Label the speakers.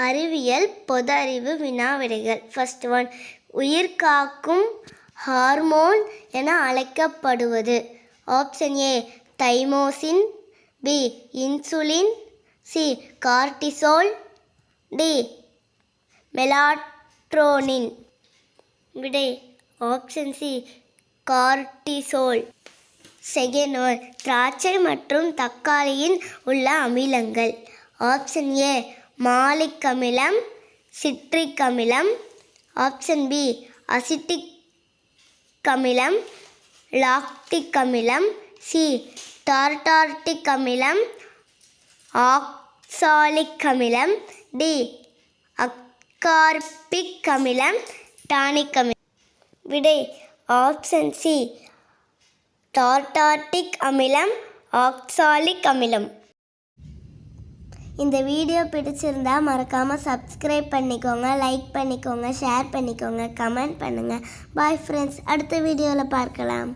Speaker 1: அறிவியல் பொது அறிவு வினாவிடைகள். ஃபர்ஸ்ட் ஒன், உயிர் காக்கும் ஹார்மோன் என அழைக்கப்படுவது. Option A thymosin, B insulin, C cortisol, D melatonin. விடை option C cortisol. Second one, திராட்சை மற்றும் தக்காளியின் உள்ள அமிலங்கள். ஆப்ஷன் ஏ மாலிக் அமிலம், சிட்ரிக் அமிலம். ஆப்ஷன் பி அசிட்டிக் அமிலம், லாக்டிக் அமிலம், சி டார்டாரிக் அமிலம், ஆக்சாலிக் அமிலம், டி அஸ்கார்பிக் அமிலம், டானிக் அமிலம். விடை ஆப்ஷன் சி டார்டாரிக் அமிலம், ஆக்சாலிக் அமிலம். இந்த வீடியோ பிடிச்சிருந்தா மறக்காமல் சப்ஸ்கிரைப் பண்ணிக்கோங்க, லைக் பண்ணிக்கோங்க, ஷேர் பண்ணிக்கோங்க, கமெண்ட் பண்ணுங்கள். பாய் ஃப்ரெண்ட்ஸ், அடுத்த வீடியோவில் பார்க்கலாம்.